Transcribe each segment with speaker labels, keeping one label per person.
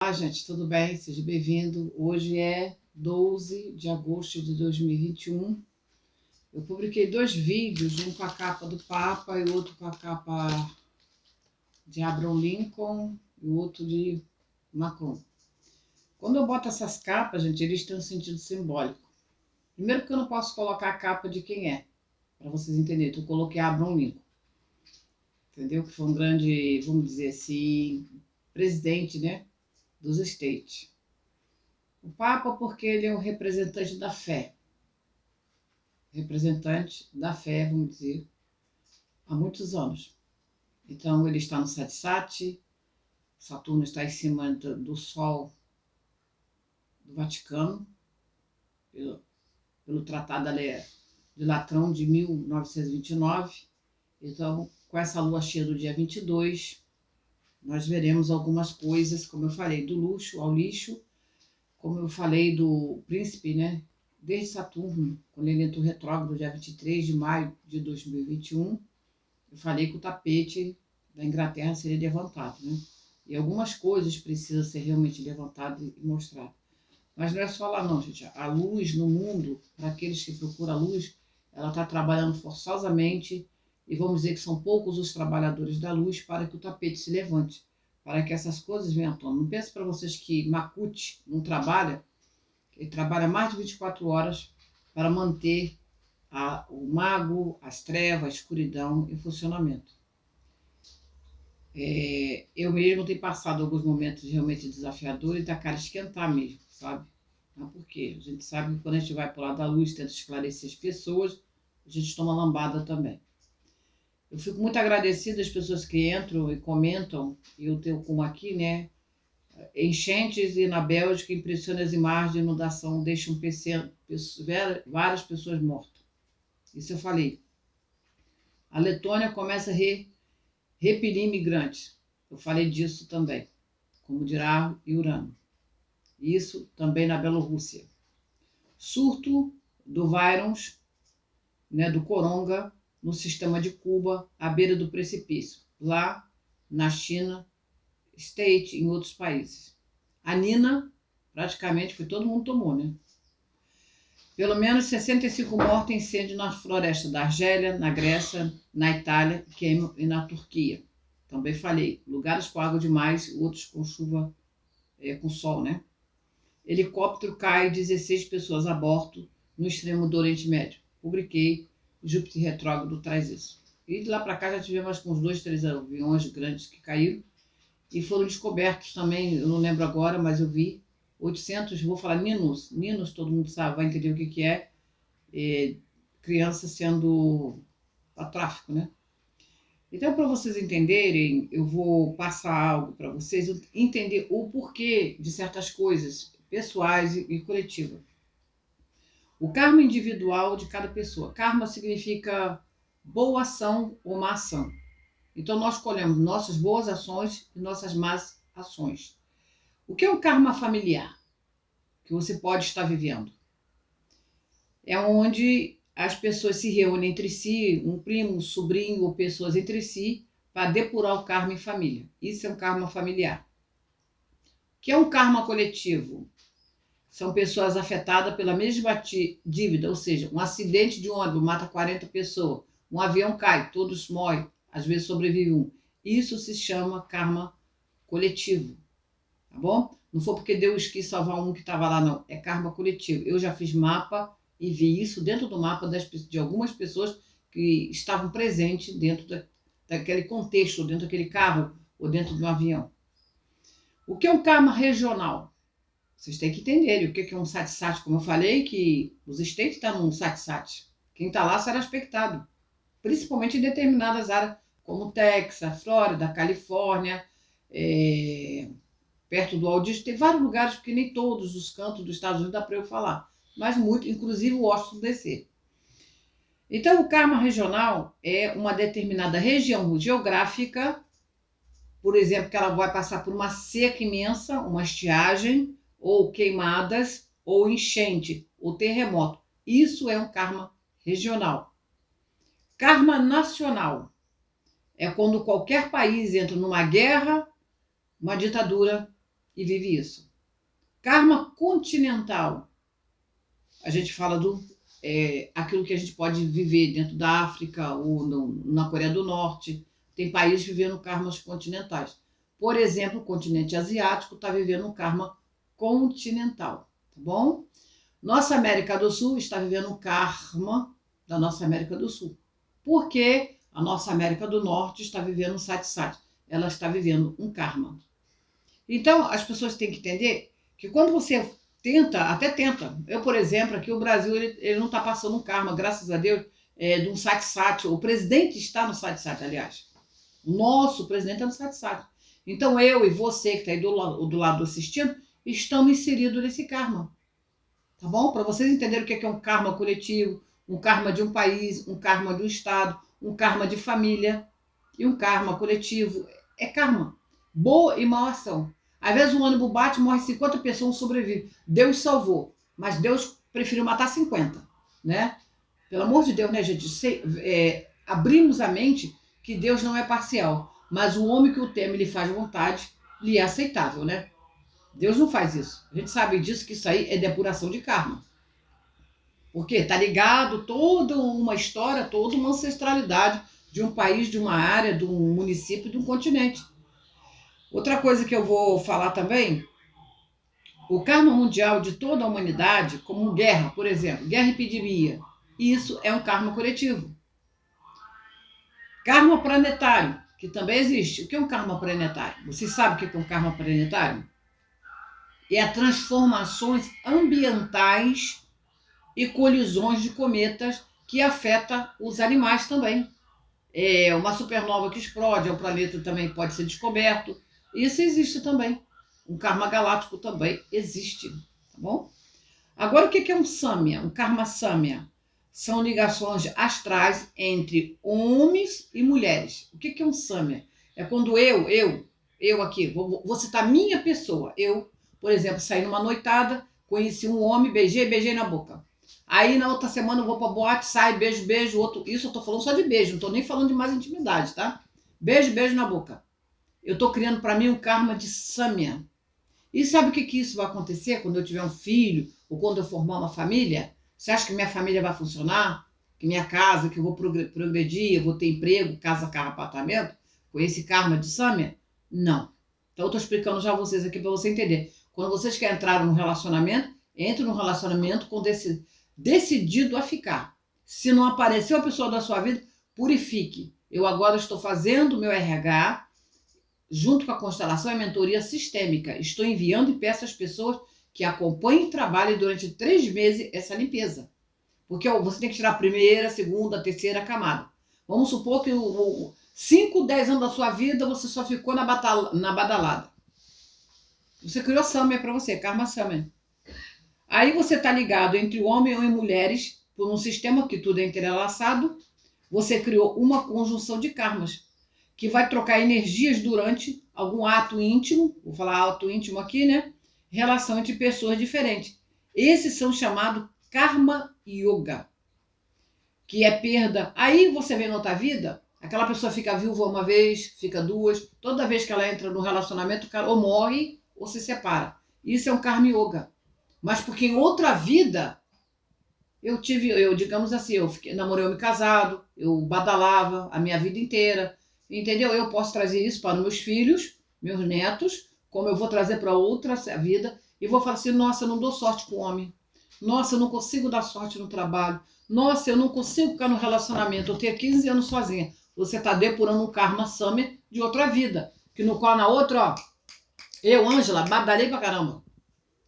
Speaker 1: Olá, gente, tudo bem? Seja bem-vindo. Hoje é 12 de agosto de 2021. Eu publiquei dois vídeos, um com a capa do Papa e outro com a capa de Abraham Lincoln e o outro de Macron. Quando eu boto essas capas, gente, eles têm um sentido simbólico. Primeiro porque eu não posso colocar a capa de quem é, para vocês entenderem. Então eu coloquei Abraham Lincoln, entendeu? Que foi um grande, vamos dizer assim, presidente, né, dos States. O Papa porque ele é o representante da fé, vamos dizer, há muitos anos. Então ele está no Satsat, Saturno está em cima do Sol do Vaticano, pelo Tratado de Latrão de 1929. Então, com essa lua cheia do dia 22, nós veremos algumas coisas, como eu falei, do luxo ao lixo, como eu falei do príncipe, né? Desde Saturno, quando ele entrou retrógrado, dia 23 de maio de 2021, eu falei que o tapete da Inglaterra seria levantado, né? E algumas coisas precisam ser realmente levantadas e mostradas. Mas não é só lá não, gente. A luz no mundo, para aqueles que procuram a luz, ela está trabalhando forçosamente e vamos dizer que são poucos os trabalhadores da luz para que o tapete se levante, para que essas coisas venham à tona. Não pense para vocês que Makut não trabalha, ele trabalha mais de 24 horas para manter o mago, as trevas, a escuridão em funcionamento. Eu mesmo tenho passado alguns momentos realmente desafiadores e da cara esquentar mesmo, sabe? Mas por quê? A gente sabe que quando a gente vai para o lado da luz, tenta esclarecer as pessoas, a gente toma lambada também. Eu fico muito agradecida às pessoas que entram e comentam, e eu tenho como aqui, né? Enchentes e na Bélgica impressionam as imagens de inundação, deixam várias pessoas mortas. Isso eu falei. A Letônia começa a repelir imigrantes. Eu falei disso também, como dirá Urano. Isso também na Bielorrússia. Surto do vírus, né, do coronga, no sistema de Cuba, à beira do precipício. Lá na China, State, em outros países. A Nina, praticamente foi todo mundo tomou, né? Pelo menos 65 mortos em incêndio na floresta da Argélia, na Grécia, na Itália e na Turquia. Também falei, lugares com água demais, outros com chuva, com sol, né? Helicóptero cai, 16 pessoas a bordo no extremo do Oriente Médio. Publiquei, Júpiter retrógrado traz isso. E de lá para cá já tivemos uns 2, 3 aviões grandes que caíram e foram descobertos também, eu não lembro agora, mas eu vi 800, vou falar Ninos, todo mundo sabe, vai entender o que é, criança sendo a tráfico, né? Então, para vocês entenderem, eu vou passar algo para vocês, entender o porquê de certas coisas pessoais e coletivas. O karma individual de cada pessoa. Karma significa boa ação ou má ação. Então, nós colhemos nossas boas ações e nossas más ações. O que é o karma familiar que você pode estar vivendo? É onde as pessoas se reúnem entre si, um primo, um sobrinho ou pessoas entre si, para depurar o karma em família. Isso é um karma familiar. O que é um karma coletivo? São pessoas afetadas pela mesma dívida, ou seja, um acidente de ônibus mata 40 pessoas, um avião cai, todos morrem, às vezes sobrevive um. Isso se chama karma coletivo, tá bom? Não foi porque Deus quis salvar um que estava lá, não. É karma coletivo. Eu já fiz mapa e vi isso dentro do mapa de algumas pessoas que estavam presentes dentro daquele contexto, dentro daquele carro ou dentro de um avião. O que é um karma regional? Vocês têm que entender o que é um satsat. Como eu falei, que os estates estão num satsat. Quem está lá será expectado. Principalmente em determinadas áreas, como Texas, Flórida, Califórnia, perto do Walt Disney. Tem vários lugares, porque nem todos os cantos dos Estados Unidos dá para eu falar. Mas muito, inclusive o Washington DC. Então, o karma regional é uma determinada região geográfica, por exemplo, que ela vai passar por uma seca imensa, uma estiagem, ou queimadas, ou enchente, ou terremoto. Isso é um karma regional. Karma nacional é quando qualquer país entra numa guerra, uma ditadura e vive isso. Karma continental. A gente fala do aquilo que a gente pode viver dentro da África ou na Coreia do Norte. Tem países vivendo karmas continentais. Por exemplo, o continente asiático está vivendo um karma continental, tá bom? Nossa América do Sul está vivendo um karma da nossa América do Sul. Por que a nossa América do Norte está vivendo um sati-sati? Ela está vivendo um karma. Então, as pessoas têm que entender que quando você até tenta, eu, por exemplo, aqui o Brasil, ele não está passando um karma, graças a Deus, de um sati-sati. O presidente está no sati-sati, aliás. O nosso presidente está no sati-sati. Então, eu e você que está aí do lado assistindo, estamos inseridos nesse karma. Tá bom? Para vocês entenderem o que é um karma coletivo, um karma de um país, um karma de um estado, um karma de família e um karma coletivo. É karma. Boa e má ação. Às vezes um ônibus bate, morre 50 pessoas, sobrevive. Deus salvou, mas Deus preferiu matar 50, né? Pelo amor de Deus, né, gente? Abrimos a mente que Deus não é parcial, mas o homem que o teme, ele faz vontade, lhe é aceitável, né? Deus não faz isso. A gente sabe disso, que isso aí é depuração de karma. Porque está ligado toda uma história, toda uma ancestralidade de um país, de uma área, de um município, de um continente. Outra coisa que eu vou falar também, o karma mundial de toda a humanidade, como guerra, por exemplo, guerra e epidemia, isso é um karma coletivo. Karma planetário, que também existe. O que é um karma planetário? Você sabe o que é um karma planetário? É transformações ambientais e colisões de cometas que afeta os animais também. Uma supernova que explode, o planeta também pode ser descoberto. Isso existe também. Um karma galáctico também existe, tá bom? Agora, o que é um samya? Um karma samya são ligações astrais entre homens e mulheres. O que é um samya? É quando eu aqui, vou citar minha pessoa. Eu, por exemplo, saí numa noitada, conheci um homem, beijei na boca. Aí na outra semana eu vou pra boate, sai, beijo, outro. Isso eu tô falando só de beijo, não tô nem falando de mais intimidade, tá? Beijo na boca. Eu tô criando para mim um karma de samya. E sabe o que isso vai acontecer quando eu tiver um filho ou quando eu formar uma família? Você acha que minha família vai funcionar? Que minha casa, que eu vou progredir, eu vou ter emprego, casa, carro, apartamento? Com esse karma de samya? Não. Então eu estou explicando já a vocês aqui para você entender. Quando vocês querem entrar num relacionamento, entre num relacionamento com decidido a ficar. Se não apareceu a pessoa da sua vida, purifique. Eu agora estou fazendo meu RH, junto com a constelação e mentoria sistêmica. Estou enviando e peço às pessoas que acompanhem e trabalhem durante 3 meses essa limpeza. Porque você tem que tirar a primeira, segunda, terceira camada. Vamos supor que 5, 10 anos da sua vida você só ficou na badalada. Você criou samya para você, karma samya. Aí você está ligado entre homem e mulheres por um sistema que tudo é entrelaçado. Você criou uma conjunção de karmas que vai trocar energias durante algum ato íntimo, vou falar ato íntimo aqui, né? Relação entre pessoas diferentes. Esses são chamados karma yoga, que é perda. Aí você vê na outra vida, aquela pessoa fica viúva uma vez, fica duas, toda vez que ela entra no relacionamento, o cara ou morre ou se separa. Isso é um karma yoga. Mas porque em outra vida digamos assim, namorei homem casado, eu badalava a minha vida inteira, entendeu? Eu posso trazer isso para meus filhos, meus netos, como eu vou trazer para outra vida, e vou falar assim, nossa, eu não dou sorte com homem, nossa, eu não consigo dar sorte no trabalho, nossa, eu não consigo ficar no relacionamento, eu tenho 15 anos sozinha. Você está depurando um karma samya de outra vida, que no qual na outra, ó, eu, Ângela, badalei pra caramba.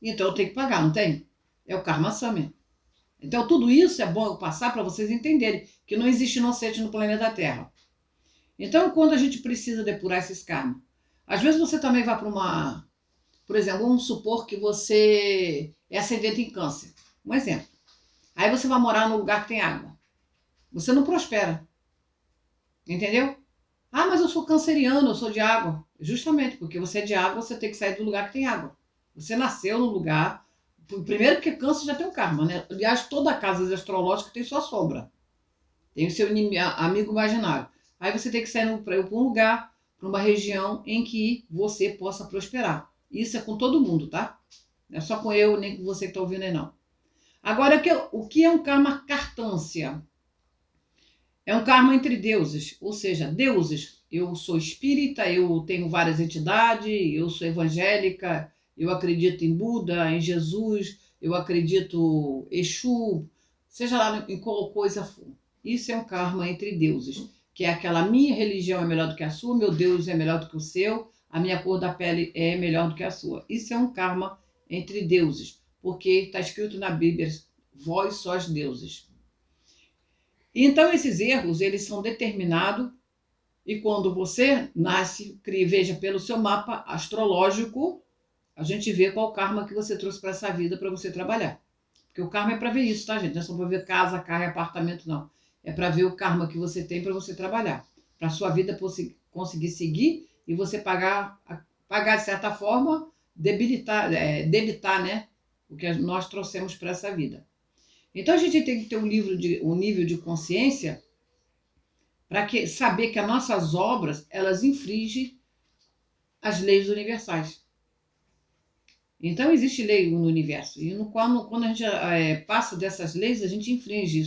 Speaker 1: Então eu tenho que pagar, não tem? É o karma samya. Então, tudo isso é bom eu passar para vocês entenderem que não existe inocente no planeta Terra. Então, quando a gente precisa depurar esses karmas, às vezes você também vai para uma... Por exemplo, vamos supor que você é ascendente em câncer. Um exemplo. Aí você vai morar num lugar que tem água. Você não prospera. Entendeu? Ah, mas eu sou canceriano, eu sou de água. Justamente, porque você é de água, você tem que sair do lugar que tem água. Você nasceu no lugar... Primeiro porque câncer já tem o karma, né? Aliás, toda casa astrológica tem sua sombra. Tem o seu amigo imaginário. Aí você tem que sair para um lugar, para uma região em que você possa prosperar. Isso é com todo mundo, tá? Não é só com eu, nem com você que está ouvindo aí, não. Agora, o que é um karma cartância? É um karma entre deuses, ou seja, deuses. Eu sou espírita, eu tenho várias entidades, eu sou evangélica, eu acredito em Buda, em Jesus, eu acredito em Exu, seja lá em qual coisa for. Isso é um karma entre deuses, que é aquela minha religião é melhor do que a sua, meu Deus é melhor do que o seu, a minha cor da pele é melhor do que a sua. Isso é um karma entre deuses, porque está escrito na Bíblia, vós sois deuses. Então, esses erros, eles são determinados e quando você nasce, veja pelo seu mapa astrológico, a gente vê qual karma que você trouxe para essa vida para você trabalhar. Porque o karma é para ver isso, tá, gente? Não é só para ver casa, carro e apartamento, não. É para ver o karma que você tem para você trabalhar. Para a sua vida conseguir seguir e você pagar de certa forma, debitar, né? O que nós trouxemos para essa vida. Então a gente tem que ter um nível de consciência para saber que as nossas obras elas infringem as leis universais. Então existe lei no universo e quando a gente passa dessas leis a gente infringe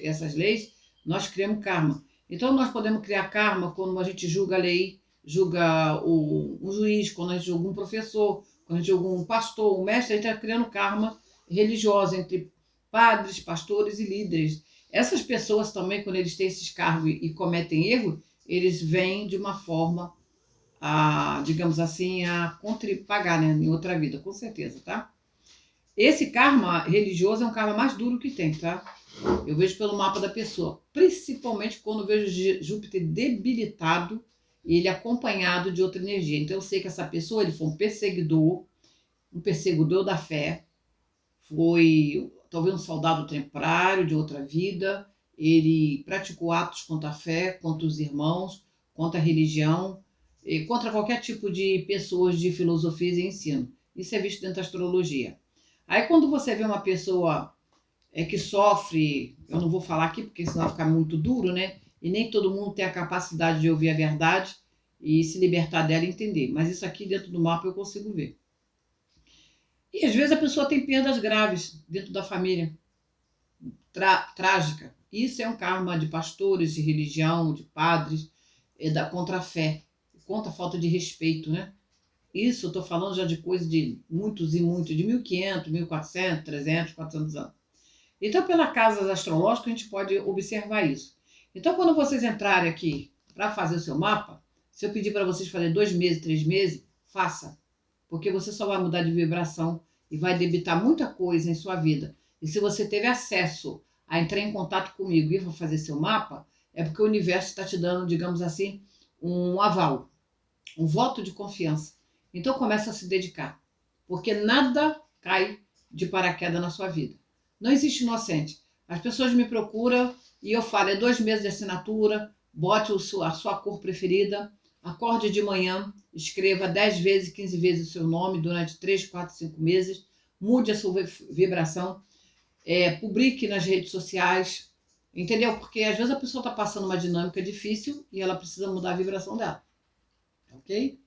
Speaker 1: essas leis, nós criamos karma. Então nós podemos criar karma quando a gente julga a lei, julga um juiz, quando a gente julga um professor, quando a gente julga um pastor, um mestre, a gente está criando karma religiosa entre padres, pastores e líderes. Essas pessoas também, quando eles têm esses cargos e cometem erro, eles vêm de uma forma digamos assim, pagar, né, em outra vida, com certeza, tá? Esse karma religioso é um karma mais duro que tem, tá? Eu vejo pelo mapa da pessoa, principalmente quando eu vejo Júpiter debilitado e ele acompanhado de outra energia. Então eu sei que essa pessoa, ele foi um perseguidor da fé, foi talvez um soldado temporário de outra vida, ele praticou atos contra a fé, contra os irmãos, contra a religião, contra qualquer tipo de pessoas de filosofias e ensino. Isso é visto dentro da astrologia. Aí quando você vê uma pessoa que sofre, eu não vou falar aqui porque senão vai ficar muito duro, né? E nem todo mundo tem a capacidade de ouvir a verdade e se libertar dela e entender. Mas isso aqui dentro do mapa eu consigo ver. E às vezes a pessoa tem perdas graves dentro da família, trágica. Isso é um karma de pastores, de religião, de padres, contra a fé, contra a falta de respeito, né? Isso eu estou falando já de coisa de muitos e muitos, de 1500, 1400, 300, 400 anos. Então, pela casa astrológica, a gente pode observar isso. Então, quando vocês entrarem aqui para fazer o seu mapa, se eu pedir para vocês fazer 2 meses, 3 meses, faça. Porque você só vai mudar de vibração e vai debitar muita coisa em sua vida. E se você teve acesso a entrar em contato comigo e fazer seu mapa, é porque o universo está te dando, digamos assim, um aval, um voto de confiança. Então começa a se dedicar, porque nada cai de paraquedas na sua vida. Não existe inocente. As pessoas me procuram e eu falo, é 2 meses de assinatura, bote a sua cor preferida, acorde de manhã, escreva 10 vezes, 15 vezes o seu nome durante 3, 4, 5 meses, mude a sua vibração, publique nas redes sociais, entendeu? Porque às vezes a pessoa está passando uma dinâmica difícil e ela precisa mudar a vibração dela, ok?